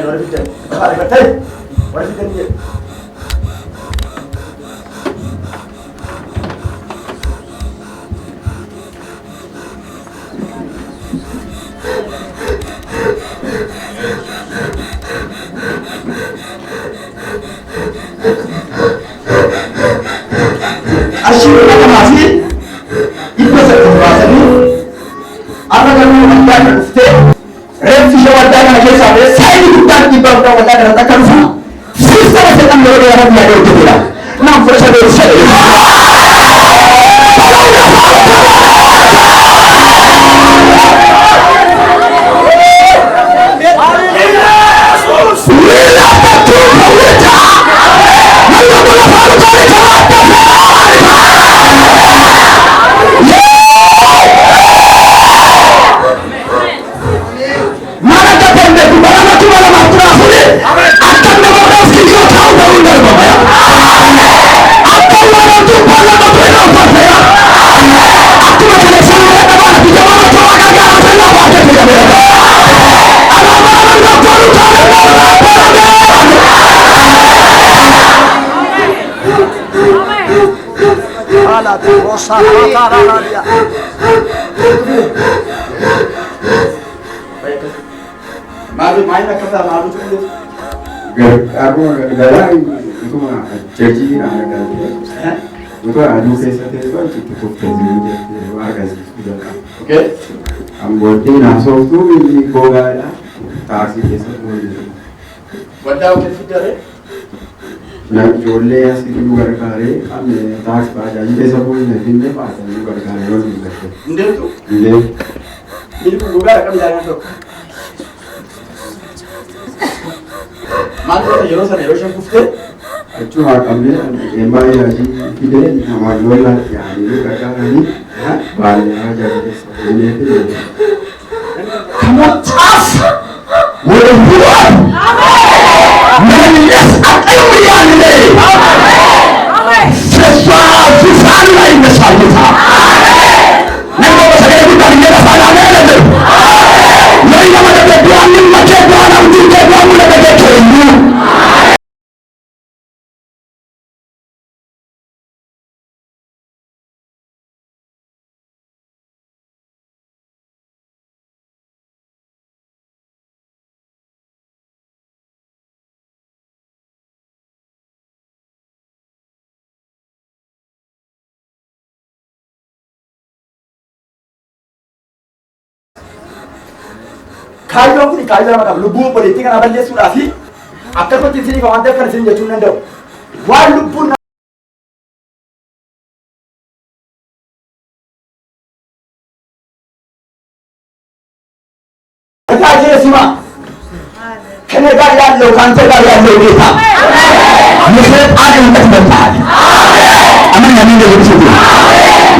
ولا في الجنة خارج التاني ولا في الجنة أشياء ما في يبغى تفاصيل أنا كمان أحتاج أفتح رأي في شوال ده أنا كيس أبغى سايد كتاب يبغى ولا كذا تكلفه سيستم سيستم ده ولا هذا يا دوت كده نعم فرش هذا الشيء Malu main nak kata malu tu. Aku dalam itu mah jadi nak ada. Itu ada sesuatu itu cukup terjadi warga sudah. Okay. Ambote nasib tu ini koga ya. Taksi sesuatu boleh. Benda apa fitur? Nak jolle asli luar kare, kami taksi pada jadi sesuatu ini tidak pasal luar kare orang itu. Tidak tu. Tidak. Ini pun luar kami jangan tu. Malu tu jelas ada jelas kufte. Cuma kami emai lagi tidak nama jual yang ini kakak ini, balik aja ini itu. Kamu tough. Boleh buat. Menyes akan menjadi. Sesuatu hal lain bersama. Nama saya bukan dia salah lagi. Lain nama dia Tuhan yang macam Tuhan yang juga Tuhan mulai berjaya. Kayu ni kayu macam lubu politik kan abang dia sudah sih. Akar pun sini kawan dia kan sini jatuh nanda. Wah lubu na. Kita aja semua. Kena gaya lo kan gaya lo kita. Mesti ada yang terbentak. Aman yang ini lebih sulit.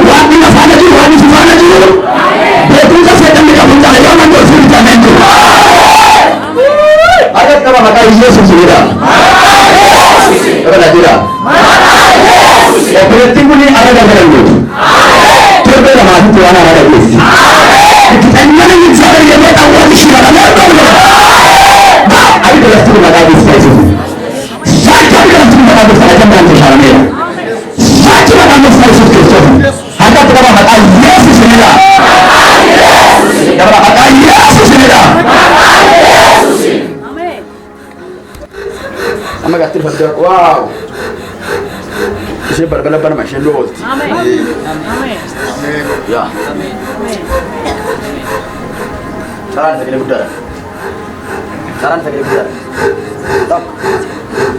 Wah ni mana tu, wah ni mana tu. Betul tak saya tanya kamu tak ada orang tu sulit jangan tu. Ada kalau maka Yesus sudah. Apa lagi dah? Ya berarti pun ini ada dalam itu. Coba lah masuk Tuhan ada Yesus. Kita ni mana ni siapa yang kita tahu ni siapa yang tahu. Ada dalam tu maka Yesus. Saya dalam tu maka Yesus ada dalam tu sana. Saya dalam tu Yesus Kristus. Ada kalau maka Yesus sudah. Kalau maka Yesus sudah. Ama gatir fadda wow Siapa berkala macam dulu amin amin ya amin saran sekali budara stop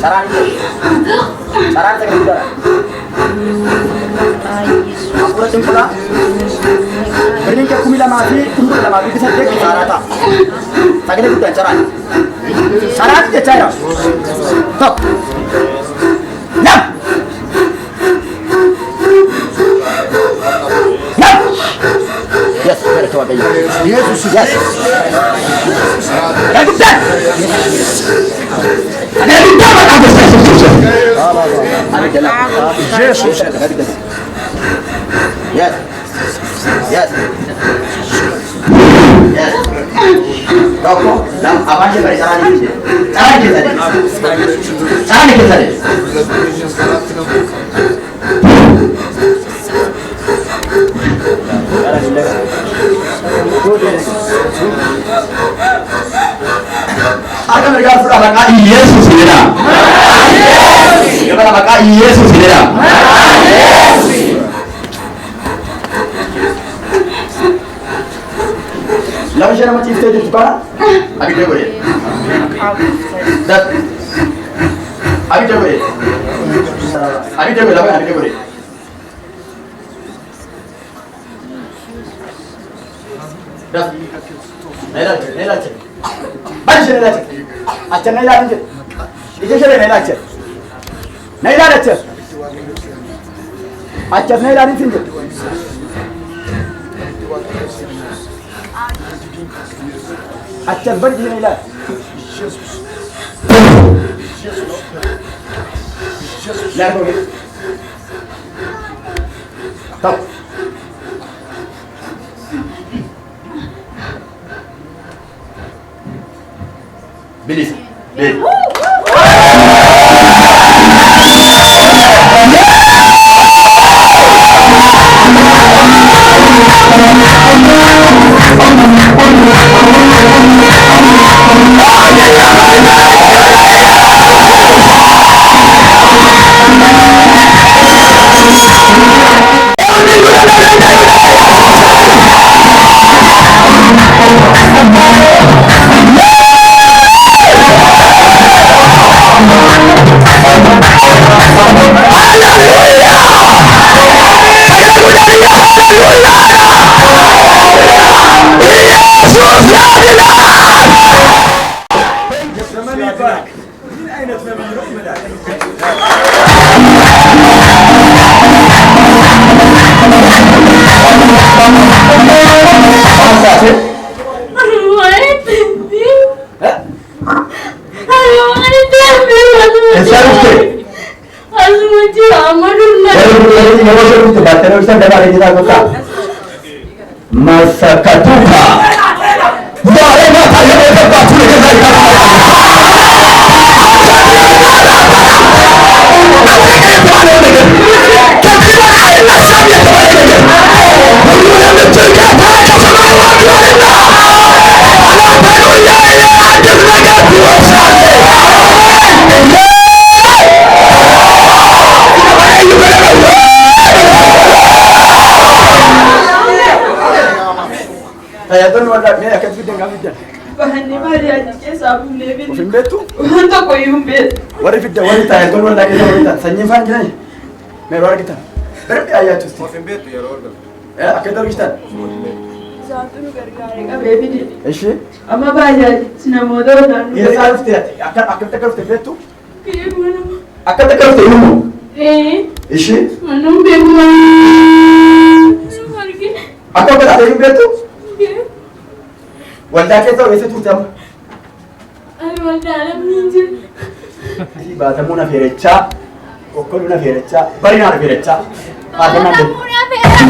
saran sekali budara aku dah tempura beri ke kumila mati tunggu lama bisa dek sarata sekali budara saran ke cara stop nam yes betul tu ada yes yes ada bukan ada bukan ada sesuatu ada jalan Yesus yes yes yes Toko, nam apa aja bari cara ini. Cara kita deh. Cara kita deh. Akan mereka sudah maka Yesus sendiri. Kita maka Yesus sendiri. Lalu siapa macam itu di sekolah? Abi dia boleh. Dan Abi dia boleh. Abi dia boleh. Abi dia boleh. Dan Nela cek. Bagi saya Nela cek. Aceh Nela cek. Itu saya Nela cek. Nela cek. Aceh Nela ni cek. Aceh bagi Nela. Lihat boleh. Tahu. Bilis. Bil. Masakatuka. Barema kayaknya batu dengan saya tu luar ni akan kita ngambil. Bahan ni mari aja sabun lebih. Film betu. Untuk kau yang bet. Wari kita wari saya tu luar lagi kita. Sanyiman je. Meror kita. Berapa ayat tu? Film betu ya orang. Akan terus kita. Sabun gargare ka baby ni. Eish. Amma baja sina modal dan. Ia sahaja kita. Akan terus film betu. Kaya mana? Akan terus film. Eish. Mana baby mana? Akan berada film betu. Walda kita wese tu jam. Ay walda alam ninja. Ini bahasa muna firecca. Okol muna firecca. Bari na firecca. Bahasa mana? Muna firecca.